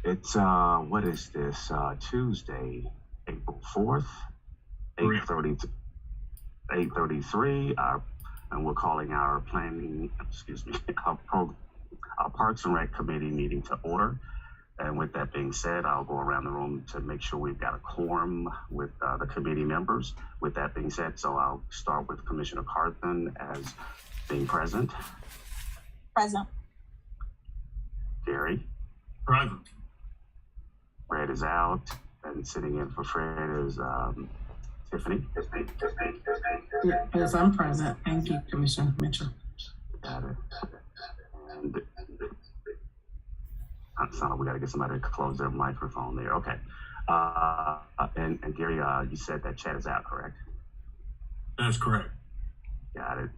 It's what is this? Tuesday, April 4th, 8:30, 8:33. And we're calling our planning, our Parks and Rec Committee meeting to order. And with that being said, I'll go around the room to make sure we've got a quorum with the committee members. With that being said, so I'll start with Commissioner Carthen as being present. Present. Gary. Present. Fred is out, and sitting in for Fred is Tiffany. Yes, I'm present. Thank you, Commissioner Mitchell. Got it. And it sounds like we got to get somebody to close their microphone there. Okay. And Gary, you said that chat is out, correct? That's correct. Got it.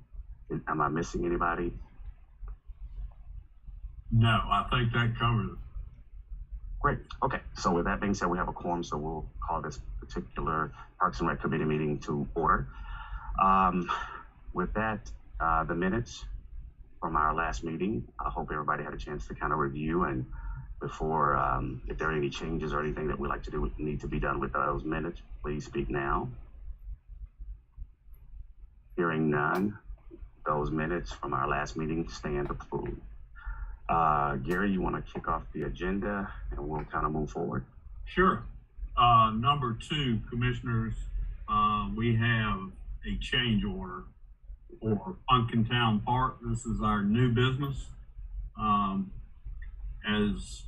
Am I missing anybody? No, I think that covers it. Great. Okay. So with that being said, we have a quorum, so we'll call this particular Parks and Rec Committee meeting to order. With that, the minutes from our last meeting, I hope everybody had a chance to kind of review, and before, if there are any changes or anything that we'd like to do, need to be done with those minutes, please speak now. Hearing none, those minutes from our last meeting stand approved. Gary, you want to kick off the agenda and we'll kind of move forward? Sure. Number 2, Commissioners, we have a change order for Funkin' Park. This is our new business. As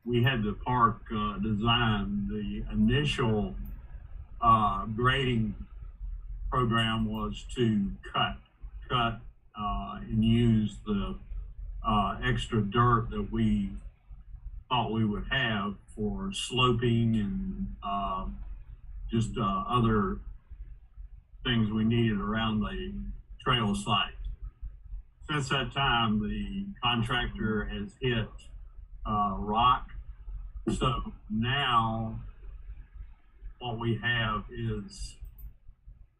we had the park designed, the initial grading program was to cut and use the extra dirt that we thought we would have for sloping and just other things we needed around the trail site. Since that time, the contractor has hit rock. So now what we have is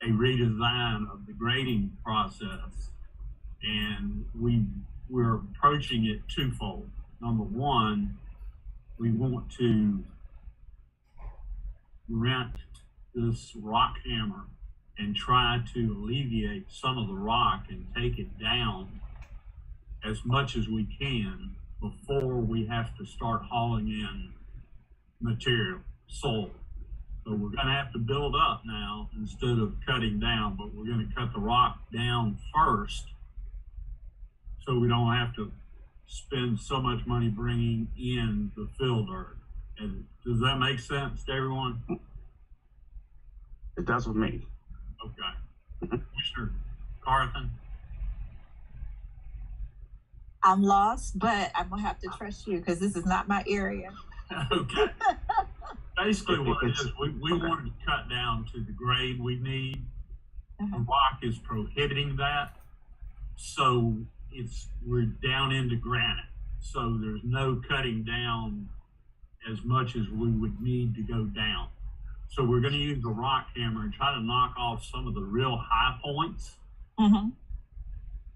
a redesign of the grading process, and we're approaching it twofold. Number one, we want to rent this rock hammer and try to alleviate some of the rock and take it down as much as we can before we have to start hauling in material, soil. So we're going to have to build up now instead of cutting down, but we're going to cut the rock down first so we don't have to spend so much money bringing in the fill dirt. And does that make sense to everyone? It does with me. Okay. Commissioner Carthen? I'm lost, but I'm gonna have to trust you because this is not my area. Okay. Basically what it is, we wanted to cut down to the grade we need. The rock is prohibiting that. So we're down into granite. So there's no cutting down as much as we would need to go down. So we're going to use the rock hammer and try to knock off some of the real high points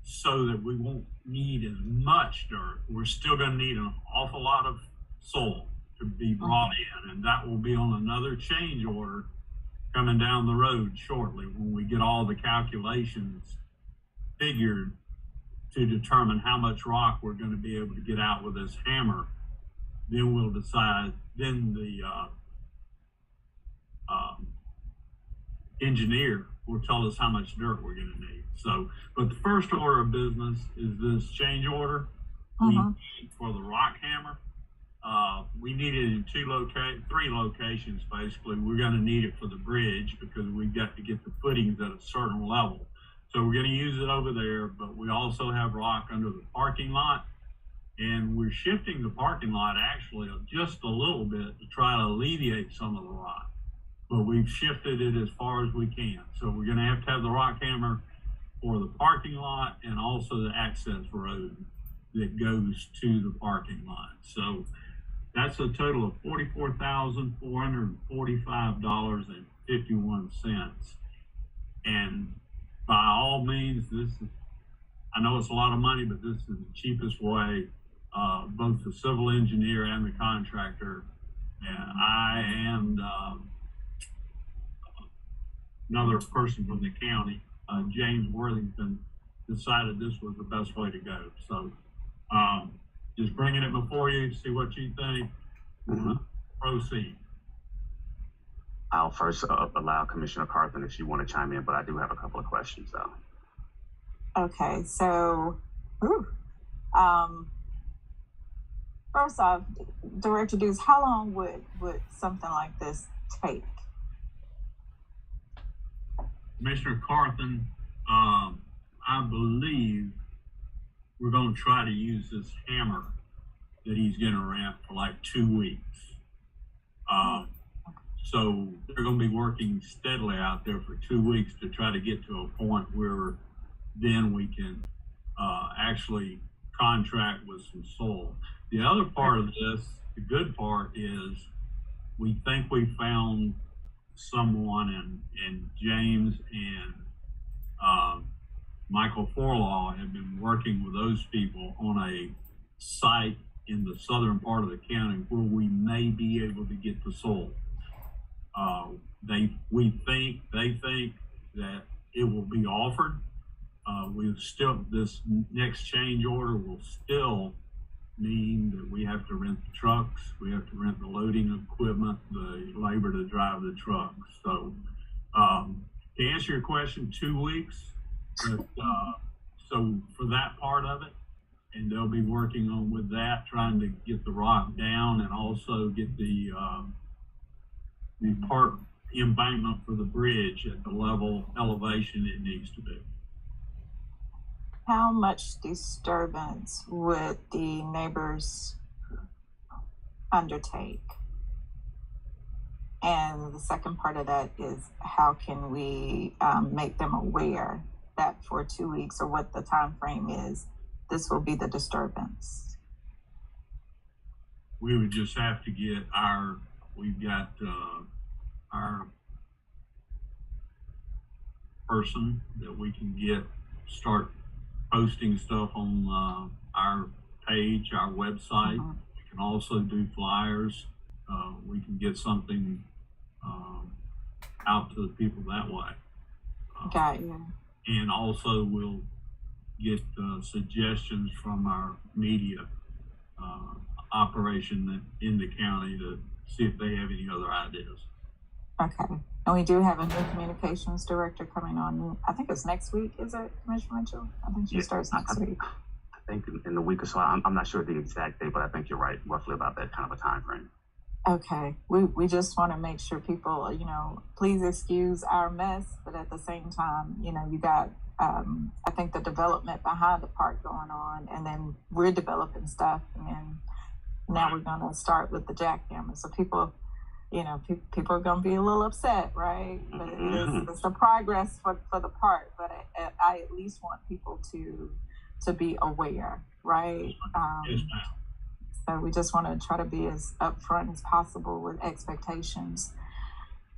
so that we won't need as much dirt. We're still going to need an awful lot of soil to be brought in, and that will be on another change order coming down the road shortly when we get all the calculations figured to determine how much rock we're going to be able to get out with this hammer. Then we'll decide, then the engineer will tell us how much dirt we're going to need. So, but the first order of business is this change order we need for the rock hammer. We need it in 3 locations basically. We're going to need it for the bridge because we've got to get the footings at a certain level. So we're going to use it over there, but we also have rock under the parking lot, and we're shifting the parking lot actually just a little bit to try to alleviate some of the rock. But we've shifted it as far as we can. So we're going to have the rock hammer for the parking lot and also the access road that goes to the parking lot. So that's a total of $44,445.51. And by all means, I know it's a lot of money, but this is the cheapest way both the civil engineer and the contractor, and I and another person from the county, James Worthington, decided this was the best way to go. So just bringing it before you, see what you think. Proceed. I'll first allow Commissioner Carthen if you want to chime in, but I do have a couple of questions though. Okay, so, first off, Director Dukes, how long would something like this take? Commissioner Carthen, I believe we're going to try to use this hammer that he's going to rent for like 2 weeks. So they're going to be working steadily out there for 2 weeks to try to get to a point where then we can actually contract with some soil. The other part of this, the good part is we think we found someone, and James and Michael Forlaw have been working with those people on a site in the southern part of the county where we may be able to get the soil. They think that it will be offered. This next change order will still mean that we have to rent the trucks, we have to rent the loading equipment, the labor to drive the trucks. So to answer your question, 2 weeks. But, so for that part of it, and they'll be working on with that, trying to get the rock down and also get the part embankment for the bridge at the level elevation it needs to be. How much disturbance would the neighbors undertake? And the second part of that is, how can we make them aware that for 2 weeks, or what the time frame is, this will be the disturbance? We would just have to get we've got our person that we can start posting stuff on our page, our website. We can also do flyers. We can get something out to the people that way. Got you. And also we'll get suggestions from our media operation in the county to see if they have any other ideas. Okay. And we do have a new communications director coming on. I think it's next week, is it, Commissioner Mitchell? I think she starts next week. I think in the week or so. I'm not sure the exact date, but I think you're right, roughly about that kind of a time frame. Okay. We just want to make sure people, please excuse our mess, but at the same time, you got, I think, the development behind the park going on, and then we're developing stuff, and then now we're going to start with the jackhammer. So people are going to be a little upset, right? But it's the progress for the park. But I at least want people to be aware, right? Yes, ma'am. So we just want to try to be as upfront as possible with expectations.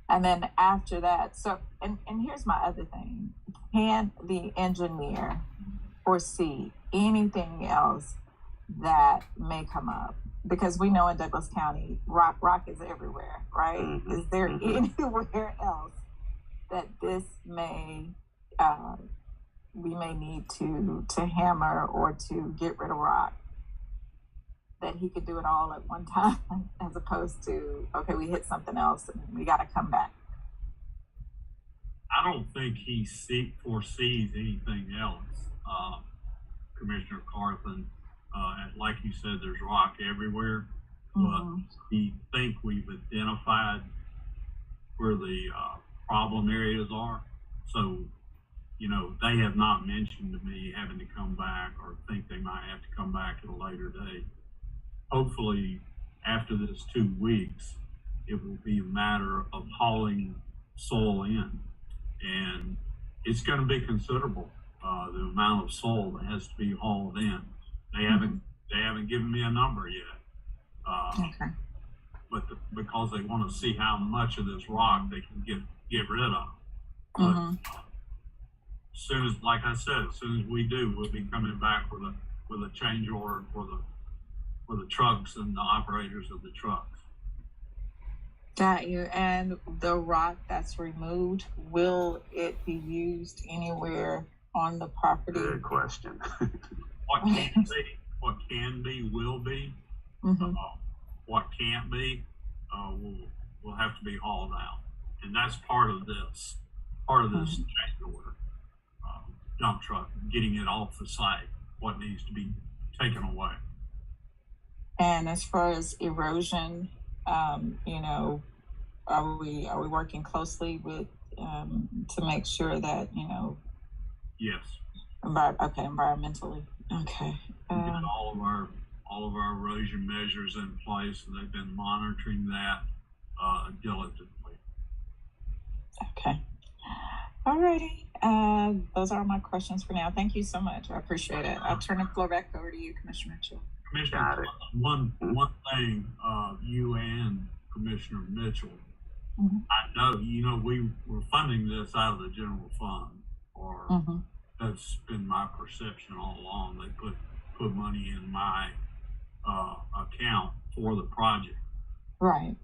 And then after that, and here's my other thing. Can the engineer foresee anything else that may come up? Because we know in Douglas County, rock is everywhere, right? Is there anywhere else that this we may need to hammer or to get rid of rock, that he could do it all at one time, as opposed to, okay, we hit something else and we got to come back? I don't think he foresees anything else, Commissioner Carthen. Like you said, there's rock everywhere, but we think we've identified where the problem areas are. So, they have not mentioned to me having to come back or think they might have to come back at a later date. Hopefully, after this 2 weeks, it will be a matter of hauling soil in, and it's going to be considerable. The amount of soil that has to be hauled in. They haven't given me a number yet, Okay. but because they want to see how much of this rock they can get rid of. But as soon as we do, we'll be coming back with a change order for for the trucks and the operators of the trucks. Got you. And the rock that's removed, will it be used anywhere on the property? Good question. What can be, will be. What can't be, will have to be hauled out, and that's part of this change order. Dump truck, getting it off the site, what needs to be taken away. And as far as erosion, you know, are we working closely with to make sure that, you know? Yes. Environmentally. Okay. We got all of our erosion measures in place, and they've been monitoring that diligently. Okay. Alrighty. Those are my questions for now. Thank you so much. I appreciate it. I'll turn the floor back over to you, Commissioner Mitchell. Commissioner, one thing, you and Commissioner Mitchell, I know, you know, we were funding this out of the general fund, or that's been my perception all along. They put money in my account for the project. Right.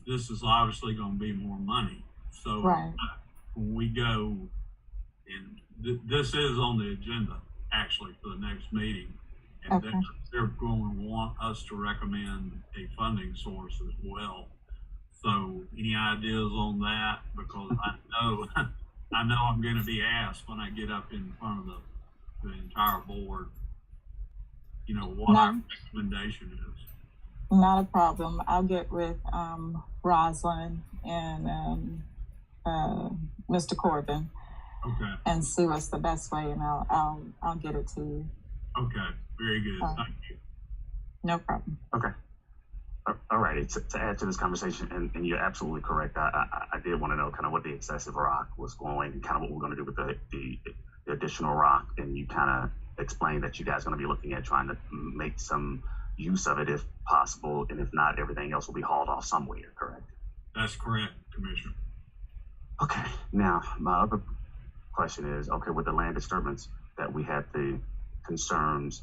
This is obviously going to be more money. So when we go, and this is on the agenda actually for the next meeting, and they're going to want us to recommend a funding source as well. So any ideas on that? Because I know I'm going to be asked when I get up in front of the entire board, you know, what our recommendation is. Not a problem. I'll get with Rosalind and Mr. Corbin, and see what's the best way, and I'll get it to you. Okay, very good. Thank you. No problem. Okay. All right. To add to this conversation, and you're absolutely correct. I did want to know kind of what the excessive rock was going, and kind of what we're going to do with the additional rock. And you kind of explained that you guys are going to be looking at trying to make some use of it if possible, and if not, everything else will be hauled off somewhere. Correct? That's correct, Commissioner. Okay. Now, my other question is, okay, with the land disturbance that we had the concerns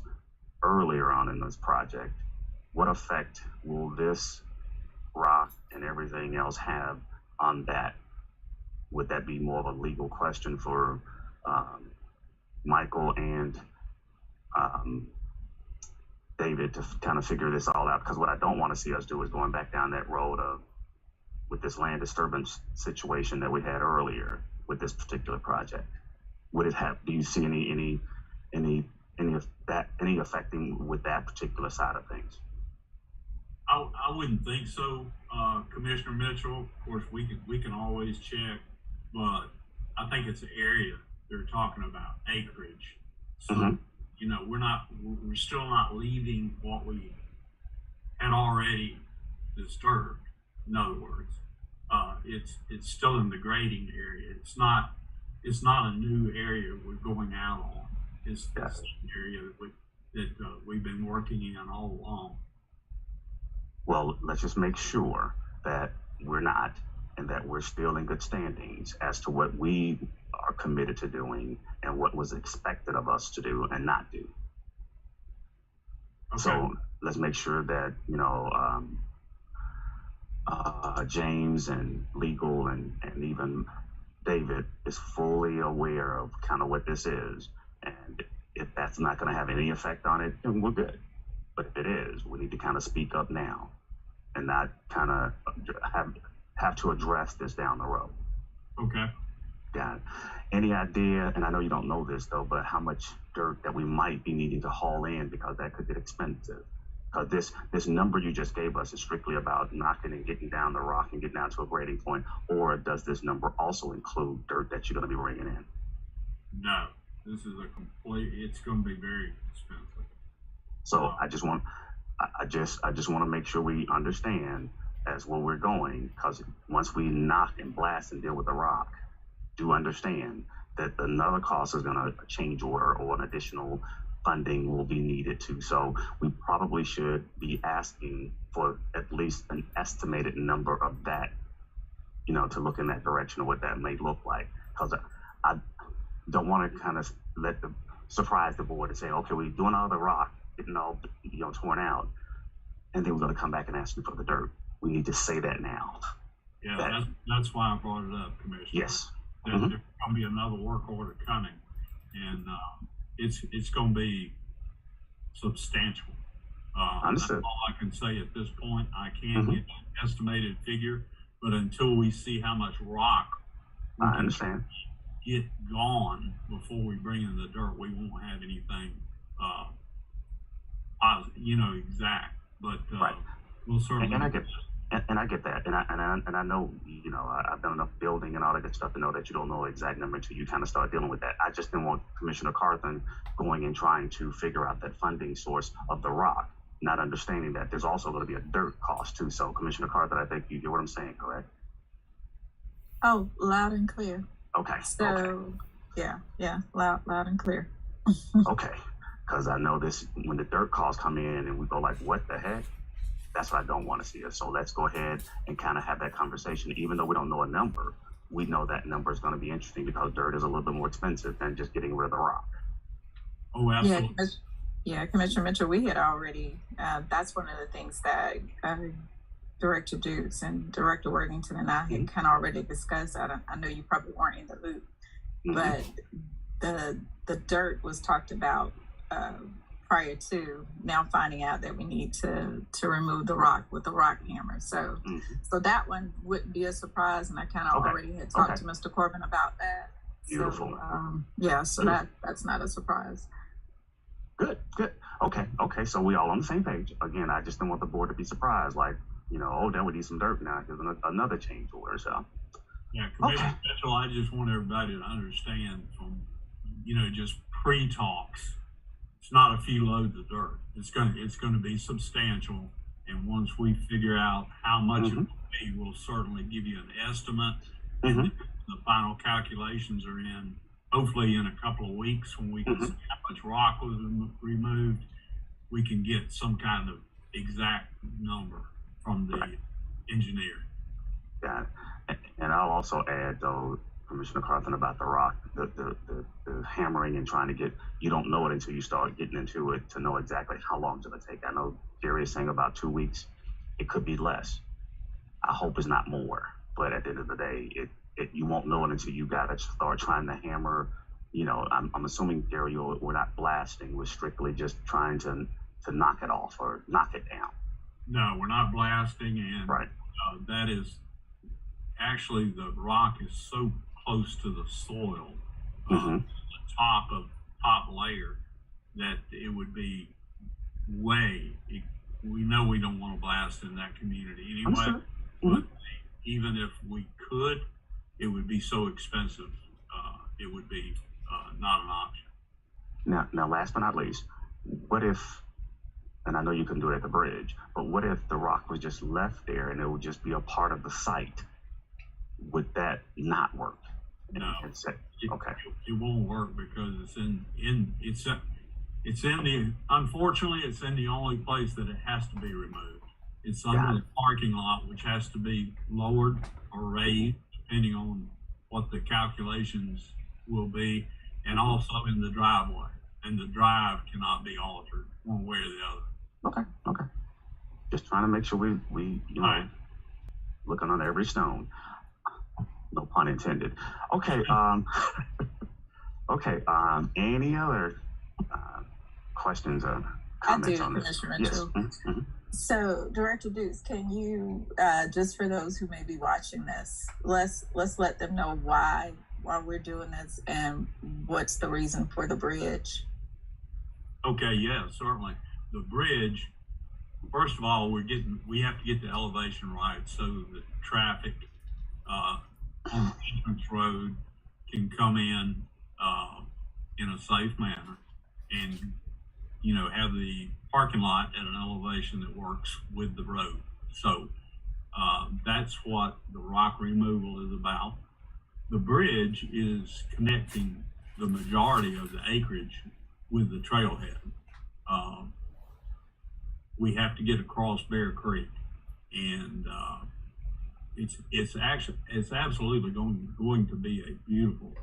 earlier on in this project, what effect will this rock and everything else have on that? Would that be more of a legal question for Michael and David to kind of figure this all out? Because what I don't want to see us do is going back down that road of, with this land disturbance situation that we had earlier with this particular project. Would it have? Do you see any affecting with that particular side of things? I wouldn't think so, Commissioner Mitchell. Of course, we can always check, but I think it's an area they're talking about, acreage. So you know, we're still not leaving what we had already disturbed. In other words, it's still in the grading area. It's not a new area we're going out on. It's the same area that we've been working in all along. Well, let's just make sure that we're not, and that we're still in good standings as to what we are committed to doing and what was expected of us to do and not do. Okay. So let's make sure that, you know, James and legal and even David is fully aware of kind of what this is. And if that's not going to have any effect on it, then we're good. But if it is, we need to kind of speak up now and not kind of have to address this down the road. Okay. Got it. Any idea, and I know you don't know this though, but how much dirt that we might be needing to haul in, because that could get expensive? Because this number you just gave us is strictly about knocking and getting down the rock and getting down to a grading point, or does this number also include dirt that you're going to be bringing in? No, this is it's going to be very expensive. So I just want to make sure we understand as where we're going, because once we knock and blast and deal with the rock, do understand that another cost is going to change order or an additional funding will be needed too. So we probably should be asking for at least an estimated number of that, you know, to look in that direction of what that may look like. Because I don't want to kind of surprise the board and say, okay, we're doing all the rock, getting all, torn out, and they were going to come back and ask me for the dirt. We need to say that now. Yeah, that's why I brought it up, Commissioner. Yes. There's going to be another work order coming, and it's going to be substantial. Understood. That's all I can say at this point. I can't get an estimated figure, but until we see how much rock we I understand. Get gone before we bring in the dirt, we won't have anything, exact. But right. We'll certainly. And I get that, and I know, I've done enough building and all that good stuff to know that you don't know the exact number until you kind of start dealing with that. I just didn't want Commissioner Carthen going and trying to figure out that funding source of the rock, not understanding that there's also going to be a dirt cost too. So, Commissioner Carthen, I think you get what I'm saying, correct? Oh, loud and clear. Okay. So, okay. Yeah, loud and clear. Okay, because I know this, when the dirt costs come in and we go like, what the heck? That's what I don't want to see. So let's go ahead and kind of have that conversation. Even though we don't know a number, we know that number is going to be interesting because dirt is a little bit more expensive than just getting rid of the rock. Oh, absolutely. Yeah, Commissioner Mitchell, we had already, that's one of the things that Director Dukes and Director Worthington and I had kind of already discussed. I know you probably weren't in the loop, but the dirt was talked about prior to now finding out that we need to remove the rock with the rock hammer. So that one wouldn't be a surprise, and I kind of already had talked to Mr. Corbin about that. Beautiful. So that's not a surprise. Good. Okay. So we all on the same page. Again, I just don't want the board to be surprised, like, then we need some dirt now because another change order. So. Yeah, Commissioner Mitchell, I just want everybody to understand from, just pre-talks, it's not a few loads of dirt. It's going to be substantial. And once we figure out how much it will be, we'll certainly give you an estimate. And the final calculations are in, hopefully in a couple of weeks, when we can see how much rock was removed, we can get some kind of exact number from the engineer. Got it. And I'll also add, though, Commissioner Carthen, about the rock, the hammering and trying to get, you don't know it until you start getting into it to know exactly how long it's going to take. I know Jerry is saying about 2 weeks. It could be less. I hope it's not more. But at the end of the day, you won't know it until you got to start trying to hammer. I'm assuming, Gary, we're not blasting. We're strictly just trying to knock it off or knock it down. No, we're not blasting. And right. That is actually, the rock is so close to the soil, the top layer, that it would be we know we don't want to blast in that community anyway. But even if we could, it would be so expensive, it would be not an option. Now, last but not least, what if, and I know you can do it at the bridge, but what if the rock was just left there and it would just be a part of the site? Would that not work? No. Okay. It won't work because unfortunately, it's in the only place that it has to be removed. It's under the parking lot, which has to be lowered or raised, depending on what the calculations will be, and also in the driveway. And the drive cannot be altered one way or the other. Okay. Just trying to make sure we looking on every stone. No pun intended. Okay. Any other questions or comments on this? Yes. So, Director Dukes, can you just for those who may be watching this, let's let them know why we're doing this and what's the reason for the bridge. Okay. Yeah. Certainly. The bridge. First of all, we have to get the elevation right so that traffic on the entrance road can come in a safe manner, and have the parking lot at an elevation that works with the road. So that's what the rock removal is about. The bridge is connecting the majority of the acreage with the trailhead. We have to get across Bear Creek, and it's absolutely going to be a beautiful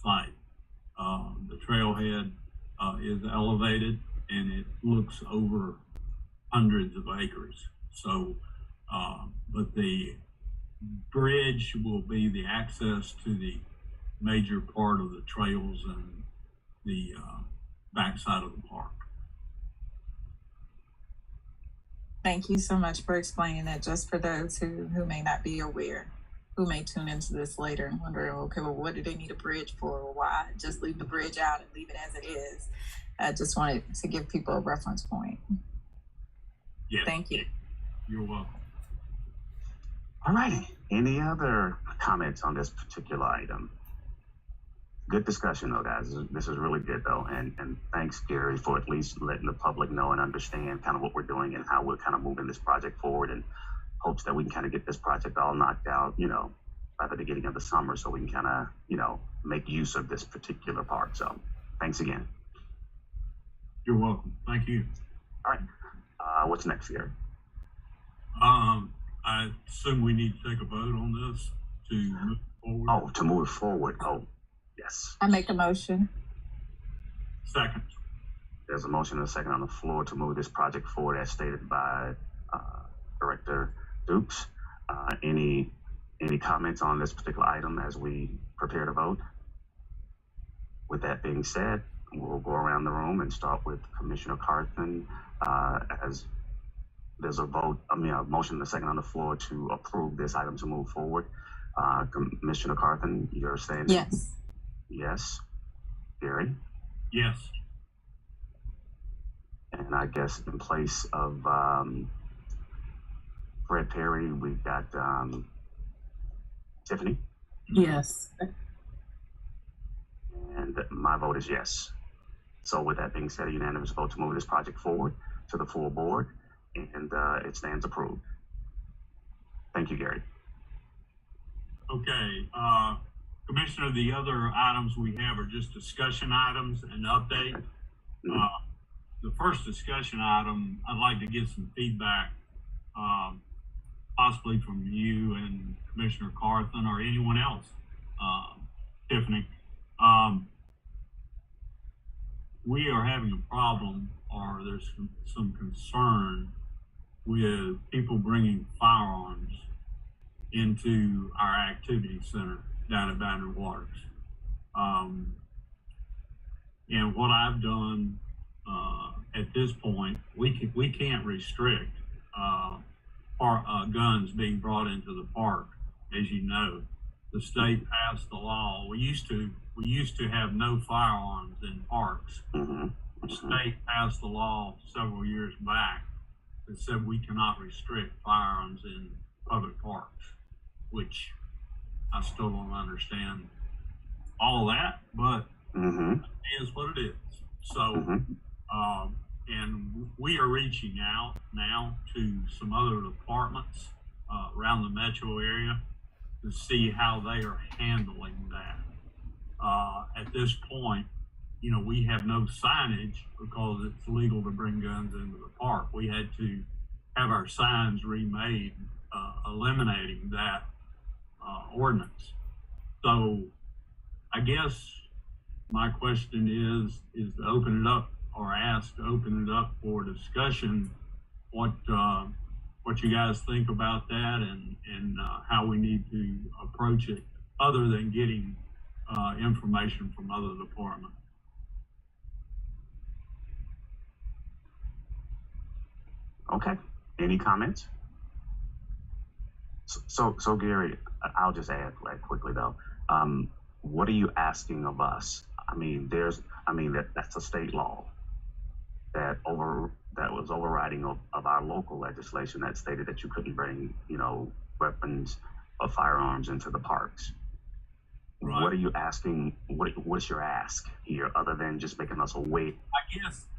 site. The trailhead is elevated, and it looks over hundreds of acres. So, but the bridge will be the access to the major part of the trails and the backside of the park. Thank you so much for explaining that, just for those who may not be aware, who may tune into this later and wondering, okay, well, what do they need a bridge for? Or why just leave the bridge out and leave it as it is? I just wanted to give people a reference point. Yes. Thank you. You're welcome. All righty. Any other comments on this particular item? Good discussion, though, guys. This is really good, though. And thanks, Gary, for at least letting the public know and understand kind of what we're doing and how we're kind of moving this project forward, and hopes that we can kind of get this project all knocked out, you know, by the beginning of the summer, so we can kind of, you know, make use of this particular park. So thanks again. You're welcome. Thank you. All right. What's next, Gary? I assume we need to take a vote on this to move forward. Oh, to move forward. Oh, yes. I make a motion. Second. There's a motion and a second on the floor to move this project forward as stated by Director Dukes. Any comments on this particular item as we prepare to vote? With that being said, we'll go around the room and start with Commissioner Carthen, as there's a motion and a second on the floor to approve this item to move forward. Commissioner Carthen, you're saying Yes. Yes. Gary? Yes. And I guess in place of Fred Perry, we've got Tiffany. Yes. And my vote is yes. So with that being said, a unanimous vote to move this project forward to the full board, and it stands approved. Thank you, Gary. Okay. Commissioner, the other items we have are just discussion items and update. The first discussion item, I'd like to get some feedback, possibly from you and Commissioner Carthen or anyone else. Tiffany, we are having a problem, or there's some concern with people bringing firearms into our activity center down at Boundary Waters. And what I've done at this point, we can't restrict guns being brought into the park. As you know, the state passed the law. We used to have no firearms in parks. The state passed the law several years back that said we cannot restrict firearms in public parks, which I still don't understand all of that, but it is what it is. So, and we are reaching out now to some other departments around the metro area to see how they are handling that. At this point, you know, we have no signage because it's legal to bring guns into the park. We had to have our signs remade, eliminating that ordinance. So I guess my question is to open it up, or ask to open it up for discussion, what you guys think about that, and how we need to approach it, other than getting information from other departments. Okay. Any comments? So Gary, I'll just add quickly though. What are you asking of us? I mean, that's a state law that was overriding of our local legislation that stated that you couldn't bring, you know, weapons or firearms into the parks. Right. What are you asking? What's your ask here, other than just making us aware?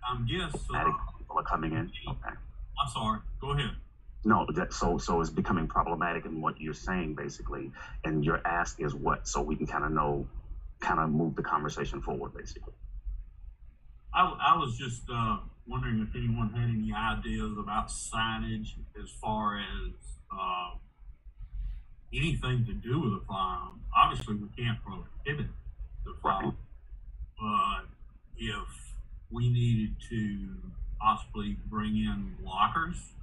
I'm guess people are coming in. Okay. I'm sorry. Go ahead. No, so it's becoming problematic in what you're saying basically, and your ask is what, so we can kind of move the conversation forward basically. I was just wondering if anyone had any ideas about signage as far as anything to do with a firearm. Obviously, we can't prohibit the firearm, but if we needed to possibly bring in lockers.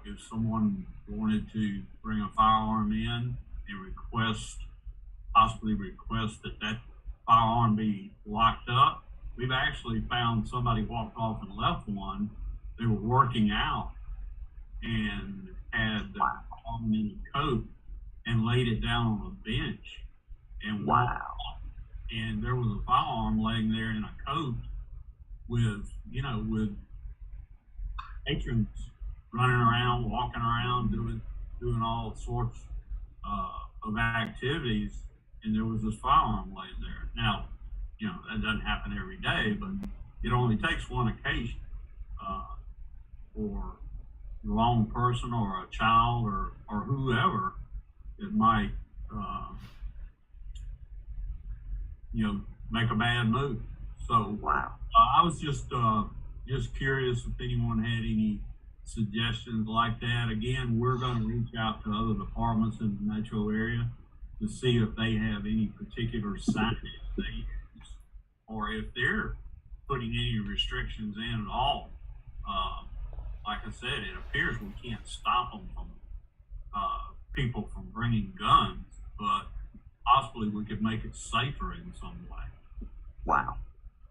If someone wanted to bring a firearm in and possibly request that firearm be locked up. We've actually found somebody walked off and left one. They were working out and had the firearm in a coat and laid it down on a bench and walked off. And there was a firearm laying there in a coat with patrons running around, walking around, doing all sorts of activities, and there was this firearm laying there. Now, that doesn't happen every day, but it only takes one occasion for the wrong person or a child or whoever that might make a bad move. So I was just curious if anyone had any suggestions like that. Again, we're going to reach out to other departments in the metro area to see if they have any particular signage they use, or if they're putting any restrictions in at all. Like I said, it appears we can't stop them from people from bringing guns, but possibly we could make it safer in some way. Wow.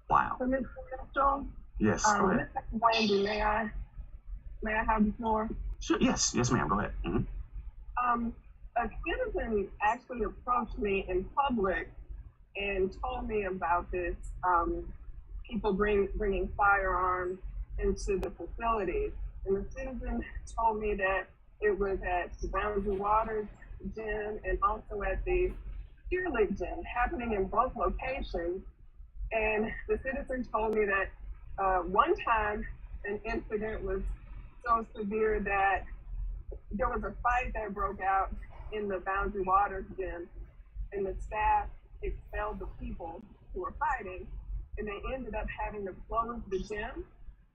Mr. Mitchell? Yes, go ahead. This is Wendy. May I have the floor? Sure. Yes, ma'am. Go ahead. Mm-hmm. A citizen actually approached me in public and told me about this. People bringing firearms into the facilities, and the citizen told me that it was at the Boundary Waters gym and also at the Pure League gym, happening in both locations. And the citizen told me that one time an incident was so severe that there was a fight that broke out in the Boundary Waters gym, and the staff expelled the people who were fighting, and they ended up having to close the gym,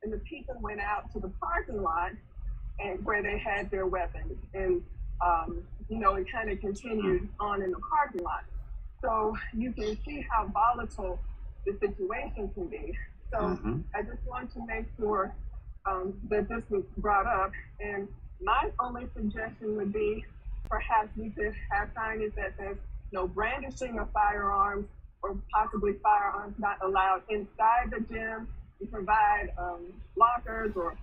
and the people went out to the parking lot and where they had their weapons, and it kind of continued on in the parking lot. So you can see how volatile the situation can be. So I just want to make sure that this was brought up. And my only suggestion would be perhaps we could have signage that says no brandishing of firearms, or possibly firearms not allowed inside the gym, and provide lockers or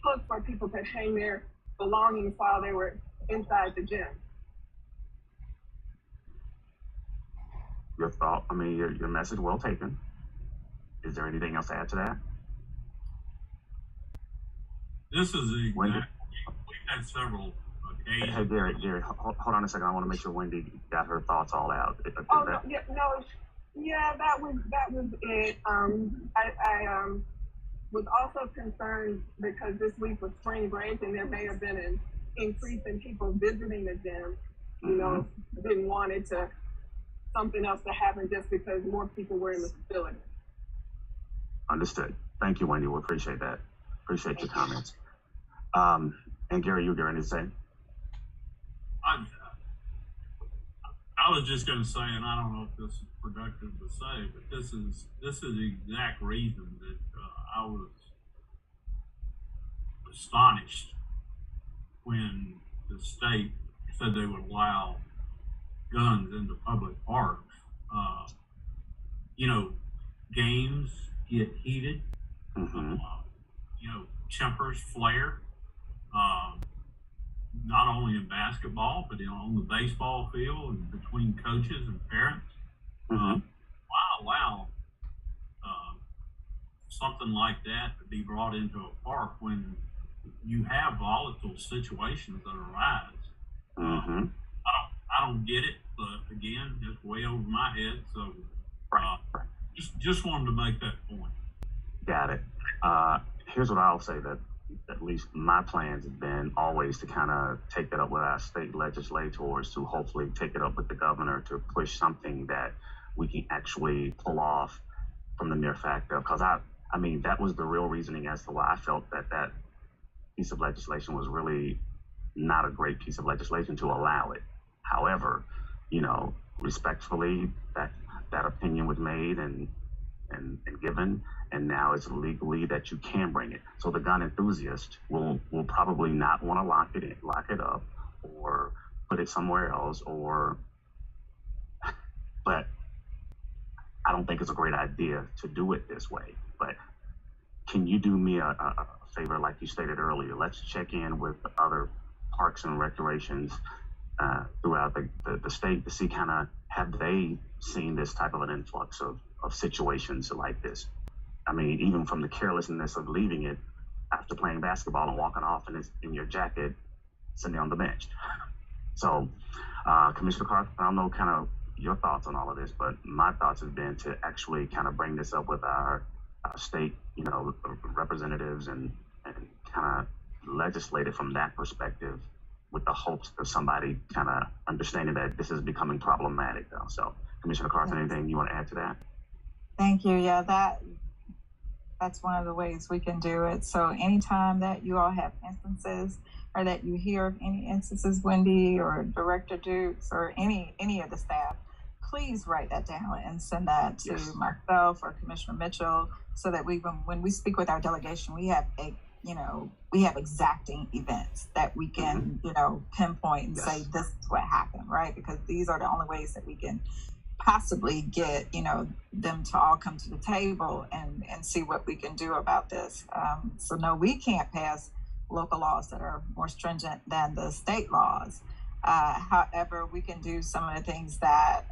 hooks where people could hang their belongings while they were inside the gym. Your thought, your message well taken. Is there anything else to add to that? This is we've had several occasions. Hey, Gary, hold on a second. I want to make sure Wendy got her thoughts all out. That was it. I was also concerned because this week was spring break and there may have been an increase in people visiting the gym. Didn't want something else to happen just because more people were in the facility. Understood. Thank you, Wendy. We appreciate that. Appreciate your comments. And Gary, you got anything to say? I was just going to say, and I don't know if this is productive to say, but this is the exact reason that I was astonished when the state said they would allow guns into public parks. Games get heated. Tempers flare. Not only in basketball, but on the baseball field and between coaches and parents. Allow something like that to be brought into a park when you have volatile situations that arise. I don't get it, but again, it's way over my head. So just wanted to make that point. Got it. Here's what I'll say, that at least my plans have been always to kind of take that up with our state legislators, to hopefully take it up with the governor to push something that we can actually pull off, from the mere fact of, because that was the real reasoning as to why I felt that piece of legislation was really not a great piece of legislation to allow it. However, respectfully, that opinion was made, and and given, and now it's legally that you can bring it. So the gun enthusiast will probably not want to lock it up, or put it somewhere else, but I don't think it's a great idea to do it this way. But can you do me a favor, like you stated earlier? Let's check in with other parks and recreations throughout the state to see kind of, have they seen this type of an influx of situations like this? I mean, even from the carelessness of leaving it after playing basketball and walking off in your jacket, sitting on the bench. So, Commissioner Carter, I don't know kind of your thoughts on all of this, but my thoughts have been to actually kind of bring this up with our state, representatives and kind of legislate it from that perspective, with the hopes of somebody kind of understanding that this is becoming problematic though. So, Commissioner Carson, anything you want to add to that? Thank you. Yeah, that's one of the ways we can do it. So anytime that you all have instances, or that you hear of any instances, Wendy or Director Dukes or any of the staff, please write that down and send that to myself or Commissioner Mitchell, so that when we speak with our delegation, we have exacting events that we can, pinpoint and say, this is what happened, right? Because these are the only ways that we can possibly get, them to all come to the table and see what we can do about this. So no, we can't pass local laws that are more stringent than the state laws. However, we can do some of the things that,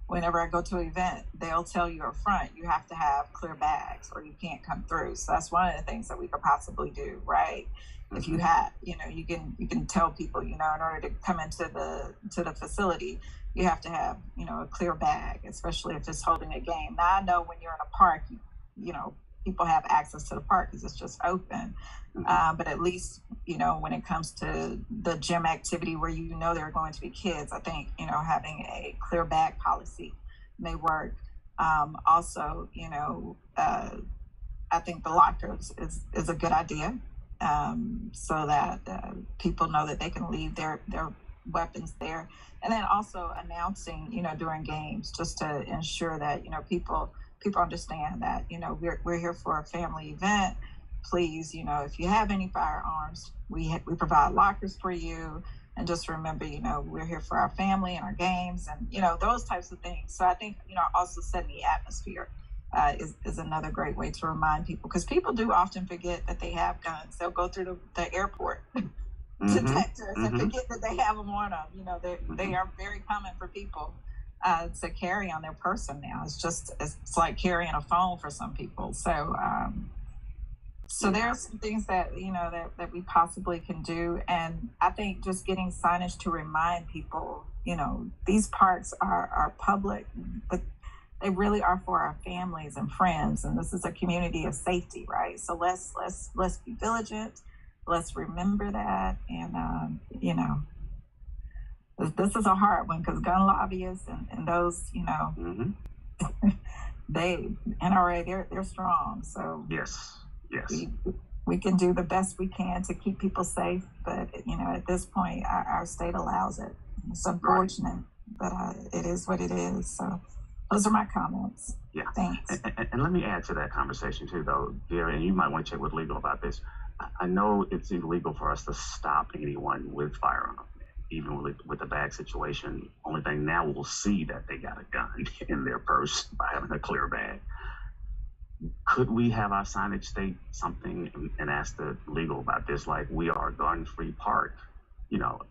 whenever I go to an event, they'll tell you up front, you have to have clear bags or you can't come through. So that's one of the things that we could possibly do, right? Mm-hmm. If you have, you can tell people, in order to come into the facility, you have to have, a clear bag, especially if it's holding a game. Now, I know when you're in a park, people have access to the park because it's just open. But at least, when it comes to the gym activity where there are going to be kids, I think, having a clear bag policy may work. Also, I think the lockers is a good idea, so that people know that they can leave their weapons there. And then also announcing, during games, just to ensure that, people understand that, we're here for a family event. Please, if you have any firearms, we provide lockers for you. And just remember, we're here for our family and our games and, those types of things. So I think, also setting the atmosphere is another great way to remind people, because people do often forget that they have guns. They'll go through the airport detectors and forget that they have them on them. They are very common for people to carry on their person now. It's like carrying a phone for some people. So so there are some things that that we possibly can do, and I think just getting signage to remind people, these parks are public, but they really are for our families and friends, and this is a community of safety, right? So let's be vigilant. Let's remember that, and this is a hard one, because gun lobbyists and those, they NRA, they're strong. So yes, we can do the best we can to keep people safe, but at this point, our state allows it. It's unfortunate, but it is what it is. So those are my comments. Yeah, thanks. And let me add to that conversation too, though, Gary, and you might want to check with legal about this. I know it's illegal for us to stop anyone with firearms, even with the bag situation. Only thing now, we'll see that they got a gun in their purse by having a clear bag. Could we have our signage state something and ask the legal about this, like we are a gun-free park,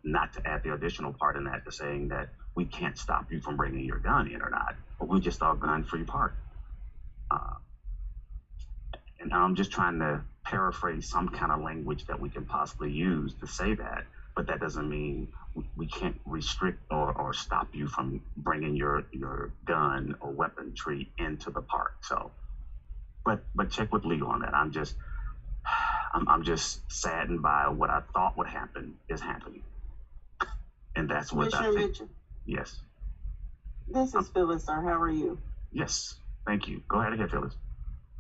not to add the additional part in that to saying that we can't stop you from bringing your gun in or not, but we just are a gun-free park. And I'm just trying to paraphrase some kind of language that we can possibly use to say that, but that doesn't mean we can't restrict or stop you from bringing your gun or weaponry into the park. So, but check with legal on that. I'm just saddened by what I thought would happen is happening, and that's what I think. Mitchell. Yes. This is Phyllis, sir. How are you? Yes, thank you. Go ahead, Phyllis.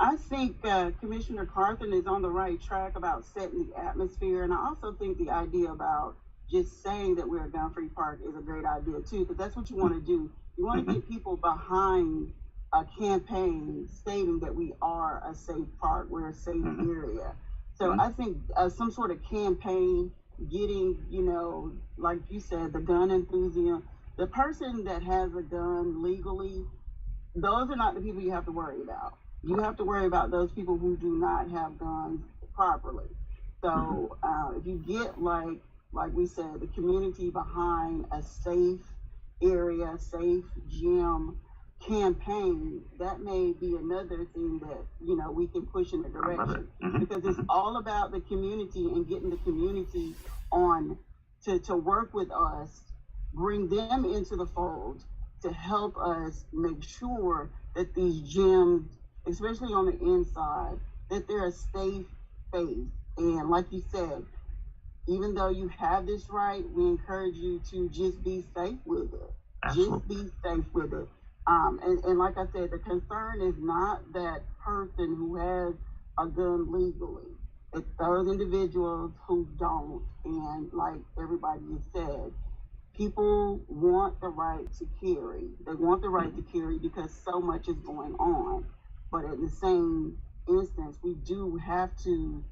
I think Commissioner Carthen is on the right track about setting the atmosphere, and I also think the idea about just saying that we're a gun-free park is a great idea too, because that's what you want to do. You want to get people behind a campaign stating that we are a safe park, we're a safe area. So I think some sort of campaign, getting, like you said, the gun enthusiast, the person that has a gun legally, those are not the people you have to worry about. You have to worry about those people who do not have guns properly. So if you get, like we said, the community behind a safe area, safe gym campaign, that may be another thing that we can push in the direction, because it's all about the community and getting the community on to work with us, bring them into the fold to help us make sure that these gyms, especially on the inside, that they're a safe space. And like you said, even though you have this right, we encourage you to just be safe with it. Absolutely. Just be safe with it. And like I said, the concern is not that person who has a gun legally. It's those individuals who don't. And like everybody has said, people want the right to carry. They want the right to carry because so much is going on. But at the same instance, we do have to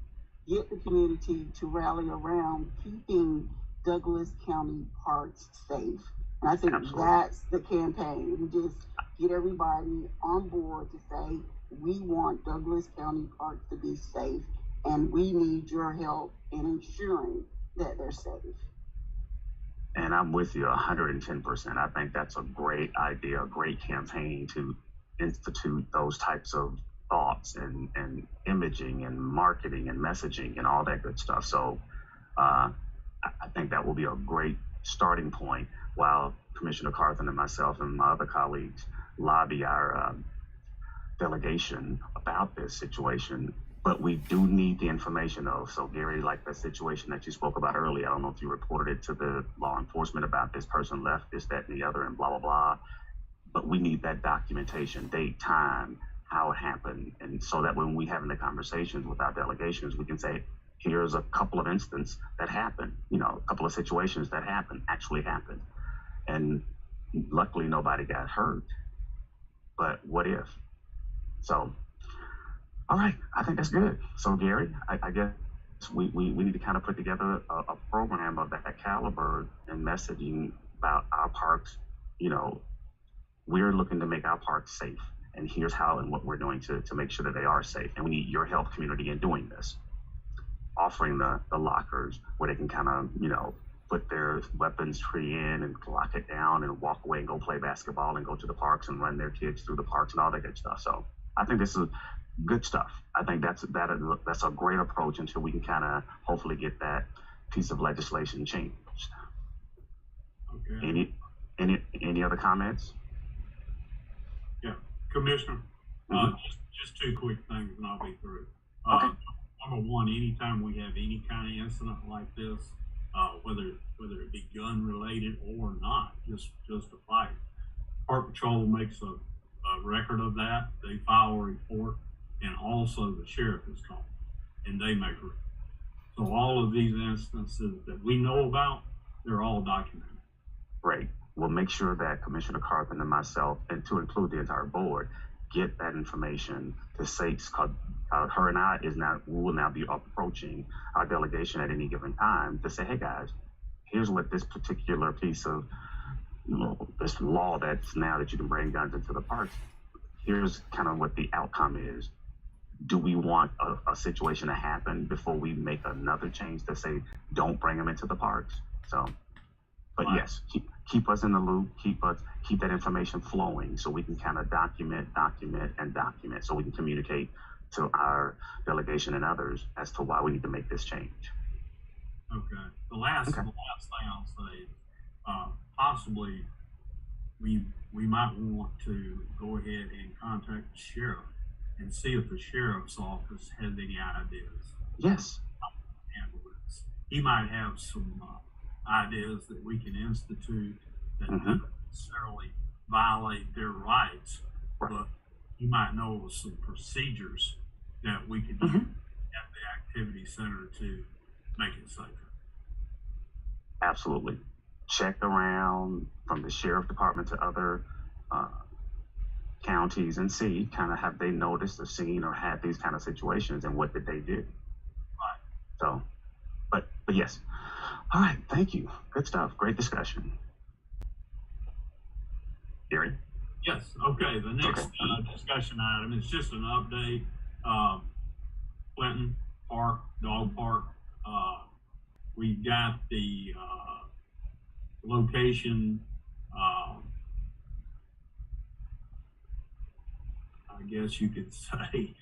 get the community to rally around keeping Douglas County parks safe. And I think that's the campaign. We just get everybody on board to say, we want Douglas County parks to be safe, and we need your help in ensuring that they're safe. And I'm with you 110%. I think that's a great idea, a great campaign to institute those types of thoughts and imaging and marketing and messaging and all that good stuff. So I think that will be a great starting point while Commissioner Carthen and myself and my other colleagues lobby our delegation about this situation. But we do need the information, though. So, Gary, like the situation that you spoke about earlier, I don't know if you reported it to the law enforcement about this person left, this, that, and the other, and blah, blah, blah. But we need that documentation, date, time, how it happened. And so that when we having the conversations with our delegations, we can say, here's a couple of instances that happened, a couple of situations that actually happened. And luckily, nobody got hurt. But what if? So, all right, I think that's good. So, Gary, I guess we need to kind of put together a program of that caliber and messaging about our parks. We're looking to make our parks safe, and here's how and what we're doing to make sure that they are safe. And we need your help, community, in doing this. Offering the lockers where they can kind of, put their weapons tree in and lock it down and walk away and go play basketball and go to the parks and run their kids through the parks and all that good stuff. So I think this is good stuff. I think that's a great approach until we can kind of hopefully get that piece of legislation changed. Okay. Any other comments? Yeah, Commissioner. Just two quick things and I'll be through. Okay. Number one, anytime we have any kind of incident like this, whether it be gun related or not, just a fight, Park Patrol makes a record of that. They file a report, and also the sheriff is called, and they make records. So all of these instances that we know about, they're all documented. Great. We'll make sure that Commissioner Carthen and myself, and to include the entire board, get that information to SAICS, because her and I we will now be approaching our delegation at any given time to say, hey guys, here's what this particular piece of, this law that's now that you can bring guns into the parks, here's kind of what the outcome is. Do we want a situation to happen before we make another change to say, don't bring them into the parks? So, but yes, keep us in the loop, keep that information flowing so we can kind of document, so we can communicate to our delegation and others as to why we need to make this change. Okay. The last thing I'll say, possibly we might want to go ahead and contact the sheriff and see if the sheriff's office has any ideas. Yes. How to handle this. He might have some ideas that we can institute that don't necessarily violate their rights, but you might know of some procedures that we could use at the activity center to make it safer. Absolutely. Check around from the sheriff department to other counties and see kind of have they noticed or seen or had these kind of situations and what did they do. Right. So, but yes. All right. Thank you. Good stuff. Great discussion. Gary? Yes. Okay. The next discussion item is just an update. Clinton Park, Dog Park. We got the location. I guess you could say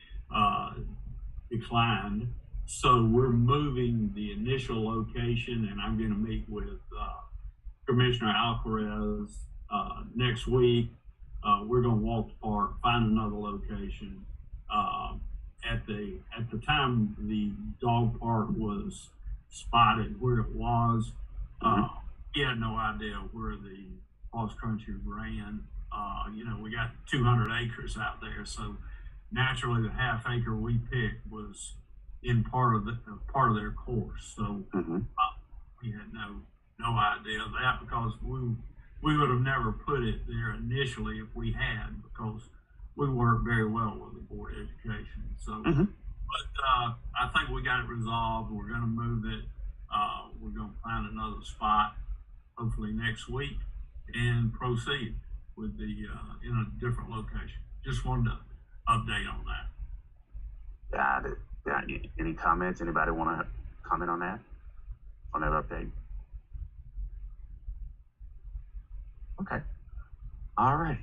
declined. So we're moving the initial location, and I'm going to meet with Commissioner Alcaraz next week. We're going to walk the park, find another location. At the time the dog park was spotted where it was, he had no idea where the cross country ran. We got 200 acres out there, so naturally the half acre we picked was in part of their course. So we had no idea of that, because we would have never put it there initially if we had, because we work very well with the Board of Education. So, but I think we got it resolved. We're going to move it. We're going to find another spot, hopefully next week, and proceed with the in a different location. Just wanted to update on that. Got it. Any comments? Anybody want to comment on that update? Okay. All right.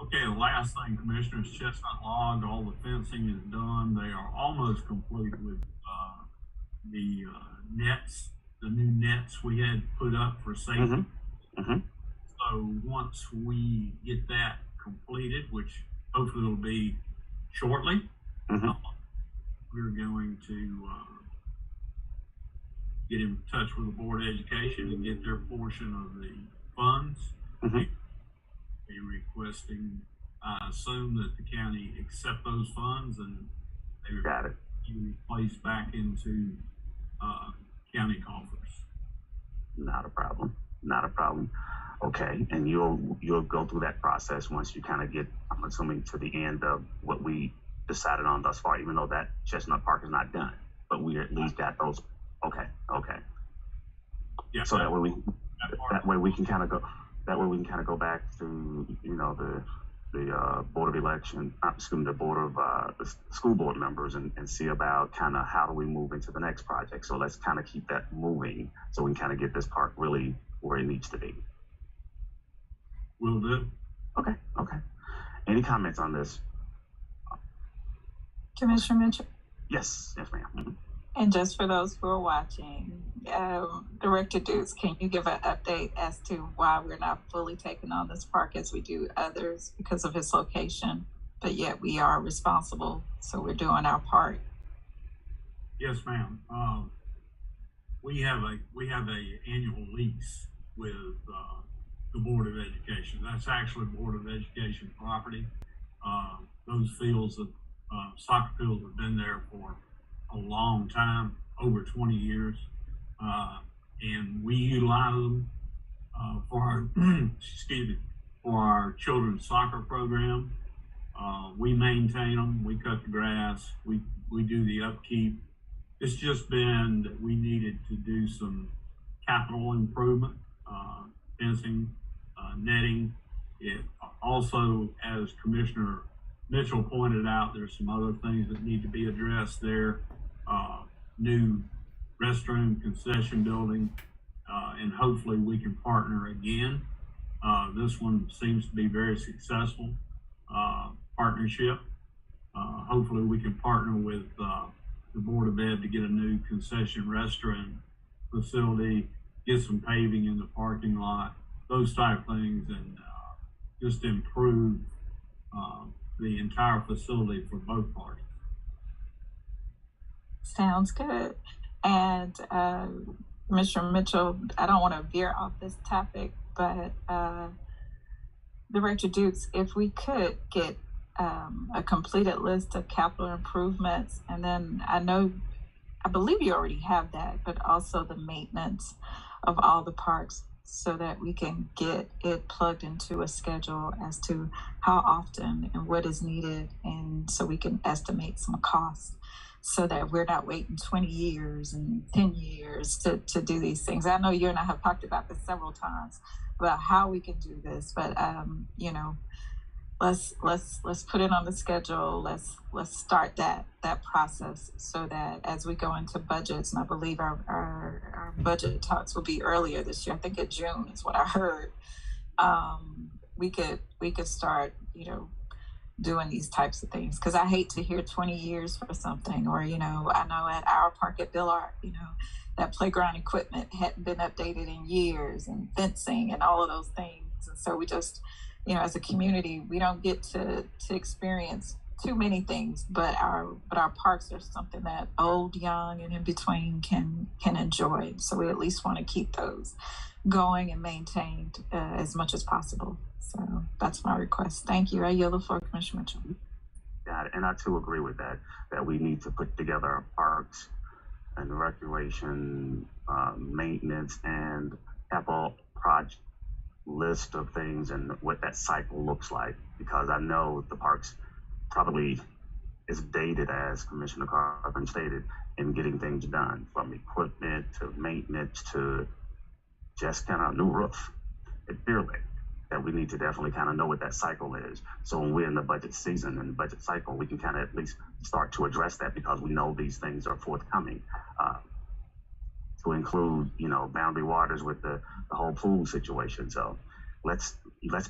Okay, the last thing, Commissioners, Chestnut Log, all the fencing is done. They are almost complete with the nets, the new nets we had put up for safety. So once we get that completed, which hopefully will be shortly, we're going to get in touch with the Board of Education and get their portion of the funds. Be requesting, I assume, that the county accept those funds and they be placed back into county coffers. Not a problem. Okay, and you'll go through that process once you kind of get, I'm assuming, to the end of what we decided on thus far, even though that Chestnut Park is not done, but we at least got those. Okay. Yeah. So that way we can kind of go back to the Board of Election, the Board of the school board members and see about kind of how do we move into the next project. So let's kind of keep that moving so we can kind of get this park really where it needs to be. Will do. Okay. Any comments on this? Commissioner Mitchell? Yes, ma'am. And just for those who are watching, Director Dukes, can you give an update as to why we're not fully taking on this park as we do others because of its location, but yet we are responsible, so we're doing our part? Yes, ma'am. We have a annual lease with the Board of Education. That's actually Board of Education property. Those fields of soccer fields have been there for a long time, over 20 years, and we utilize them for our for our children's soccer program. We maintain them, we cut the grass, we do the upkeep. It's just been that we needed to do some capital improvement, fencing, netting. It also, as Commissioner Mitchell pointed out, there's some other things that need to be addressed there. New restroom, concession building, and hopefully we can partner again. This one seems to be very successful partnership. Hopefully we can partner with the Board of Ed to get a new concession restroom facility, get some paving in the parking lot, those type things, and just improve the entire facility for both parties. Sounds good. And Commissioner Mitchell, I don't want to veer off this topic, but Director Dukes, if we could get a completed list of capital improvements, and then I believe you already have that, but also the maintenance of all the parks. so that we can get it plugged into a schedule as to how often and what is needed, and so we can estimate some costs so that we're not waiting 20 years and 10 years to do these things. I know you and I have talked about this several times about how we can do this, but let's put it on the schedule. Let's start that process so that as we go into budgets, and I believe our budget talks will be earlier this year. I think in June is what I heard. We could start, doing these types of things, because I hate to hear 20 years for something, or I know at our park at Bill Art, that playground equipment hadn't been updated in years, and fencing and all of those things. And so we just, as a community, we don't get to experience too many things, but our parks are something that old, young, and in between can enjoy. So we at least want to keep those going and maintained as much as possible. So that's my request. Thank you. I yield the floor, Commissioner Mitchell. Got it. And I too agree with that we need to put together our parks and recreation, maintenance, and capital project list of things and what that cycle looks like, because I know the parks probably is dated, as Commissioner Carpenter stated, in getting things done, from equipment to maintenance to just kind of new roof at Beer Lake, that we need to definitely kind of know what that cycle is. So when we're in the budget season and budget cycle, we can kind of at least start to address that, because we know these things are forthcoming. To include, boundary waters with the whole pool situation. So let's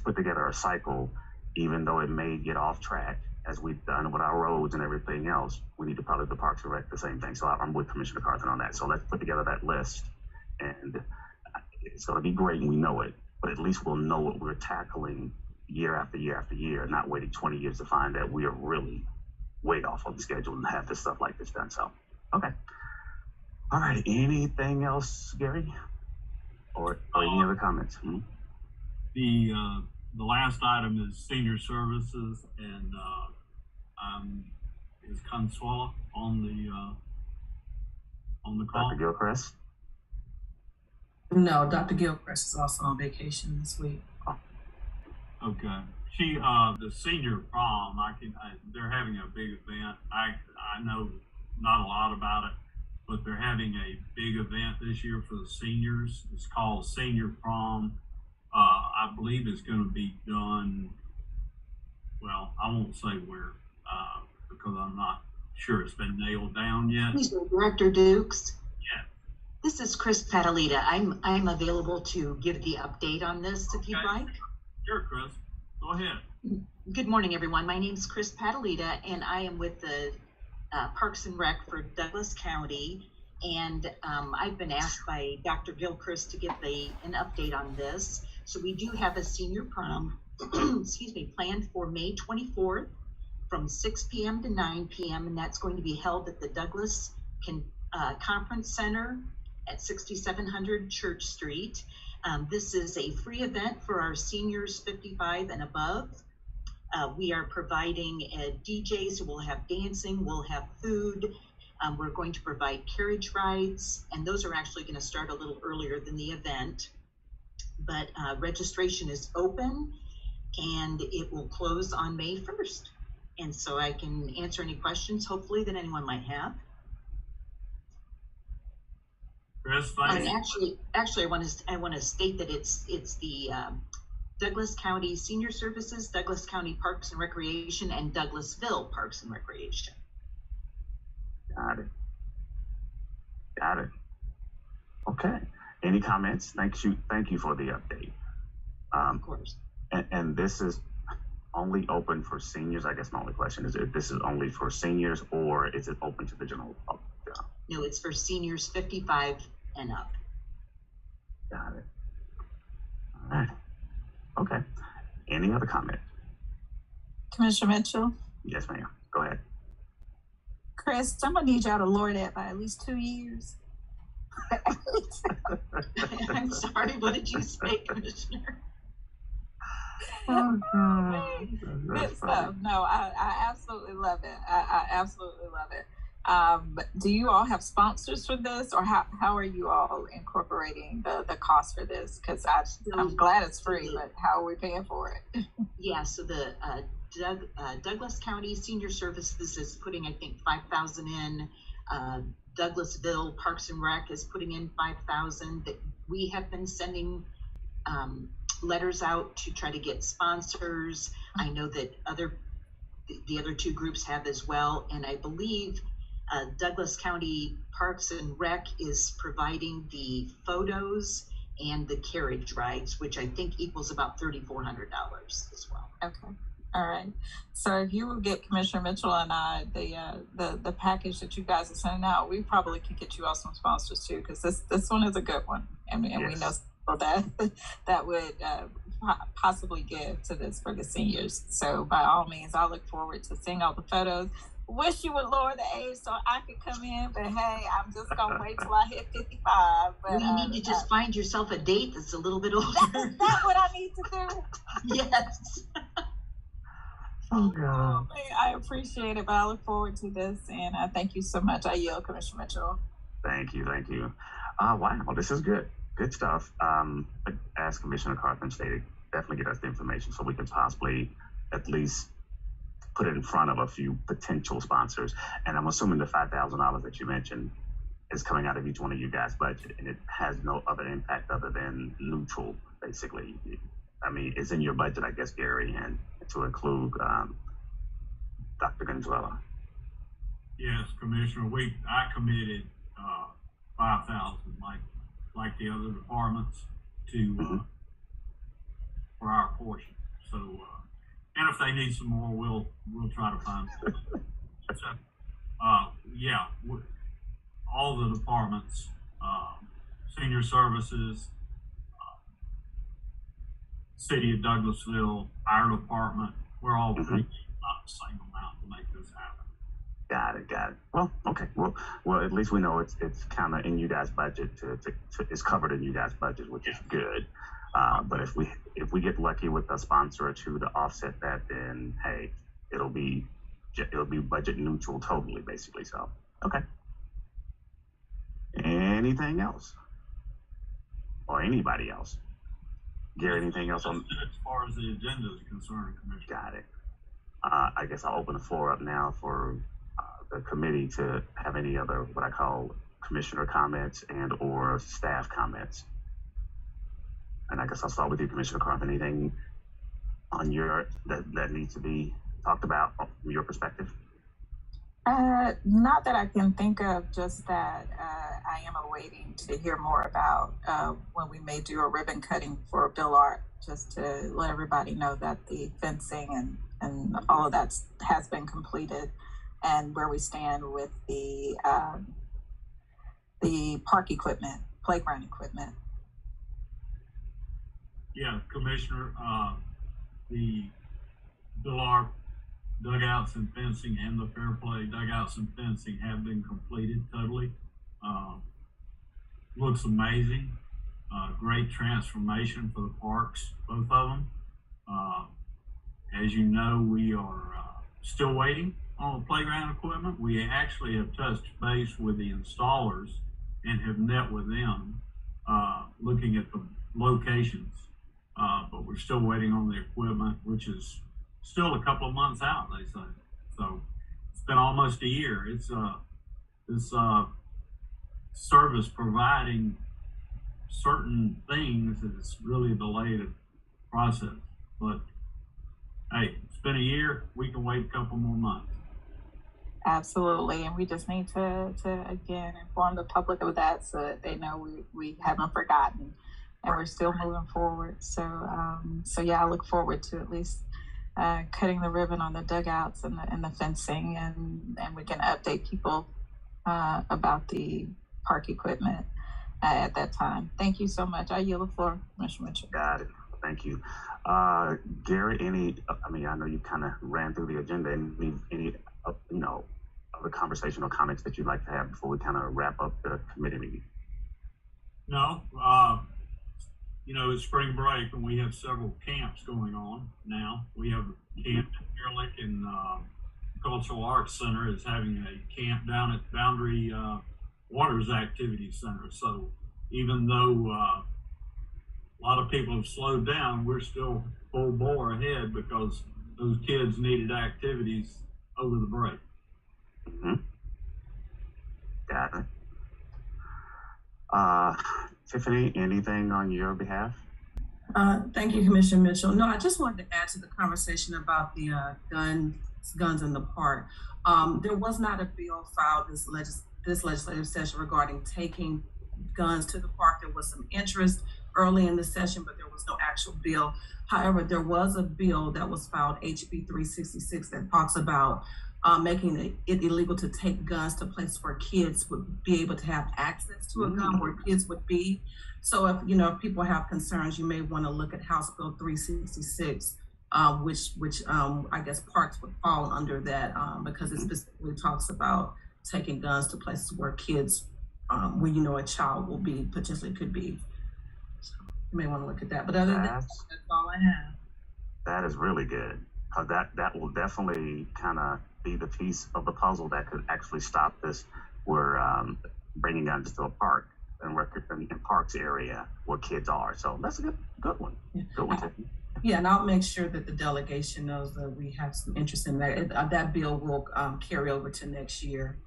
put together a cycle, even though it may get off track, as we've done with our roads and everything else. We need to probably the Parks and Rec the same thing. So I'm with Commissioner Carthen on that. So let's put together that list, and it's going to be great, and we know it, but at least we'll know what we're tackling year after year after year, not waiting 20 years to find that we are really way off on the schedule and have this stuff like this done. So, okay. All right. Anything else, Gary? Or any other comments? The last item is senior services, and is Consuela on the call? Dr. Gilchrist? No, Dr. Gilchrist is also on vacation this week. Oh. Okay. She, the senior prom, they're having a big event. I know not a lot about it, but they're having a big event this year for the seniors. It's called Senior Prom. I believe it's going to be done, well, I won't say where, because I'm not sure it's been nailed down yet. Director Dukes. Yeah. This is Chris Catalita. I'm available to give the update on this if you'd like. Sure, Chris. Go ahead. Good morning, everyone. My name is Chris Catalita, and I am with the Parks and Rec for Douglas County. And I've been asked by Dr. Gilchrist to give an update on this. So we do have a senior prom, planned for May 24th from 6 p.m. to 9 p.m. And that's going to be held at the Douglas Conference Center at 6700 Church Street. This is a free event for our seniors 55 and above. We are providing a DJ, so we'll have dancing, we'll have food. We're going to provide carriage rides, and those are actually going to start a little earlier than the event. But registration is open, and it will close on May 1st. And so I can answer any questions, hopefully, that anyone might have. Chris, thank you. And actually, I want to state that it's the Douglas County Senior Services, Douglas County Parks and Recreation, and Douglasville Parks and Recreation. Got it. Okay. Any comments? Thank you for the update. Of course. And this is only open for seniors. I guess my only question is if this is only for seniors, or is it open to the general public? No, it's for seniors 55 and up. Got it. All right. Okay. Any other comment? Commissioner Mitchell? Yes, ma'am. Go ahead. Chris, I'm gonna need y'all to lower that by at least 2 years. I'm sorry, what did you say, Commissioner? Oh, God. Good stuff. No, I absolutely love it. I absolutely love it. Do you all have sponsors for this, or how are you all incorporating the cost for this? Because I'm glad it's free, but how are we paying for it? Yeah, so the Douglas County Senior Services is putting, I think, 5,000 in. Douglasville Parks and Rec is putting in 5,000. That we have been sending letters out to try to get sponsors. I know that the other two groups have as well, and I believe Douglas County Parks and Rec is providing the photos and the carriage rides, which I think equals about $3,400 as well. Okay. All right. So if you will get Commissioner Mitchell and I the package that you guys are sending out, we probably could get you all some sponsors too, because this one is a good one, and Yes. we know people that would possibly give to this for the seniors. So by all means, I look forward to seeing all the photos. Wish you would lower the age so I could come in, but hey, I'm just gonna wait till I hit 55. But you need to just find yourself a date that's a little bit older. That's what I need to do. Yes. Oh, man, I appreciate it, but I look forward to this, and thank you so much. I yield, Commissioner Mitchell. Thank you. Wow, this is good stuff. As Commissioner Carthen stated, definitely get us the information so we can possibly at least put it in front of a few potential sponsors. And I'm assuming the $5,000 that you mentioned is coming out of each one of you guys' budget, and it has no other impact other than neutral, basically. I mean, it's in your budget, I guess, Gary, and to include Dr. Gonzalez. Yes, Commissioner, I committed 5,000, like the other departments, to for our portion. So, and if they need some more, we'll try to find some. So, yeah, all the departments, senior services, City of Douglasville, our department, we're all bringing about the same amount to make this happen. Got it. Well, okay. Well, at least we know it's kind of in you guys' budget. It's covered in you guys' budget, which is good. But if we get lucky with a sponsor or two to offset that, then hey, it'll be budget neutral totally, basically. So, okay. Anything else, or anybody else? Gary, anything else on? As far as the agenda is concerned, Commissioner. Got it. I guess I'll open the floor up now for the committee to have any other what I call commissioner comments and or staff comments. And I guess I'll start with you, Commissioner Carthen. Anything on that needs to be talked about from your perspective? Not that I can think of, just that I am awaiting to hear more about when we may do a ribbon cutting for Bill Art, just to let everybody know that the fencing and all of that has been completed, and where we stand with the park equipment, playground equipment. Yeah, Commissioner, the Bill Art dugouts and fencing and the fair play dugouts and fencing have been completed totally. Looks amazing. Great transformation for the parks, both of them. As you know, we are still waiting on the playground equipment. We actually have touched base with the installers and have met with them, looking at the locations. But we're still waiting on the equipment, which is still a couple of months out, they say. So it's been almost a year. It's this service providing certain things is really delayed the process. But hey, it's been a year. We can wait a couple more months. Absolutely, and we just need to again inform the public of that so that they know we haven't forgotten and we're still moving forward. So yeah, I look forward to at least cutting the ribbon on the dugouts and the fencing, and we can update people about the park equipment at that time. Thank you so much. I yield the floor, Commissioner Mitchell. Got it. Thank you. Gary, I know you kind of ran through the agenda. Any other conversational comments that you'd like to have before we kind of wrap up the committee meeting? No, it's spring break and we have several camps going on now. We have a camp in Ehrlich and Cultural Arts Center is having a camp down at Boundary Waters Activity Center. So even though a lot of people have slowed down, we're still full bore ahead because those kids needed activities over the break. Mm-hmm. Got it. Tiffany, anything on your behalf? Thank you, Commissioner Mitchell. No, I just wanted to add to the conversation about the guns in the park. There was not a bill filed this legislative session regarding taking guns to the park. There was some interest early in the session, but there was no actual bill. However, there was a bill that was filed, HB 366, that talks about making it illegal to take guns to places where kids would be able to have access to a gun, where kids would be. So if people have concerns, you may want to look at House Bill 366, which I guess parks would fall under that because it specifically talks about taking guns to places where kids, where a child will be potentially could be. So you may want to look at that. But other than that, that's all I have. That is really good. That will definitely kind of be the piece of the puzzle that could actually stop this. We're bringing guns to a park and in parks area where kids are. So that's a good one. Yeah. Good one, Tiffany. Yeah, and I'll make sure that the delegation knows that we have some interest in that. That bill will carry over to next year.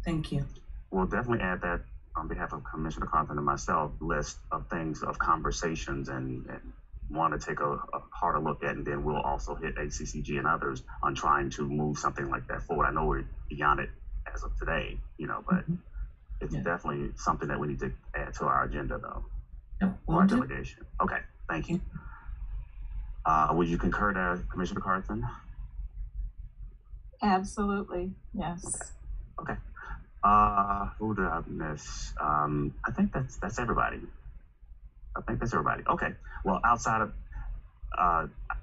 Thank you. We'll definitely add that on behalf of Commissioner Carthen and myself, list of things, of conversations, and want to take a harder look at, and then we'll also hit ACCG and others on trying to move something like that forward. I know we're beyond it as of today, but it's definitely something that we need to add to our agenda, though. Yep, for our delegation. Okay, thank you. Would you concur there, Commissioner Carthen? Absolutely, yes. Okay. Who did I miss? I think that's everybody. Okay. Well, outside of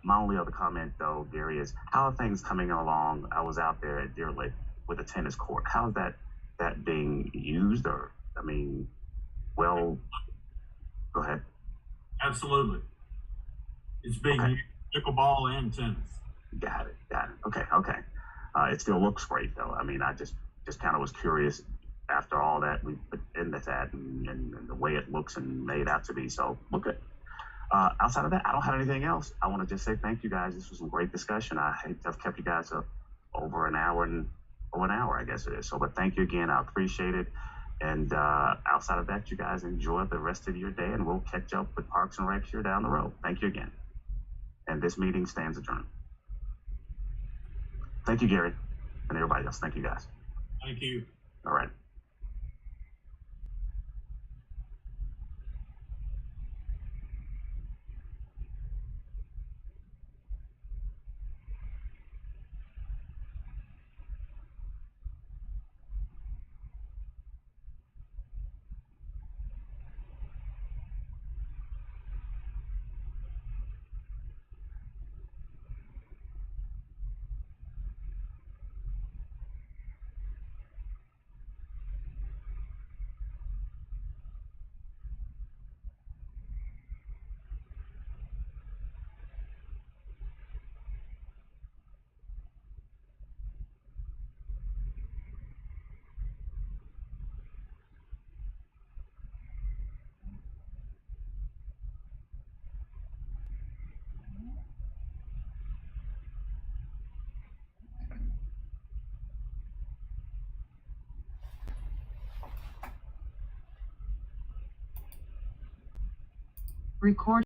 my only other comment, though, Gary, is how are things coming along? I was out there at Deer Lake with a tennis court. How is that being used? Or, well, go ahead. Absolutely. It's being used pickleball and tennis. Got it. Okay. It still looks great, though. I just kind of was curious after all that we put into that and the way it looks and made out to be. So look good. Outside of that, I don't have anything else. I want to just say thank you guys. This was a great discussion. I hate to have kept you guys up over an hour, I guess it is. So, but thank you again. I appreciate it. And outside of that, you guys enjoy the rest of your day, and we'll catch up with Parks and Rec here down the road. Thank you again. And this meeting stands adjourned. Thank you, Gary, and everybody else. Thank you, guys. Thank you. All right. Record.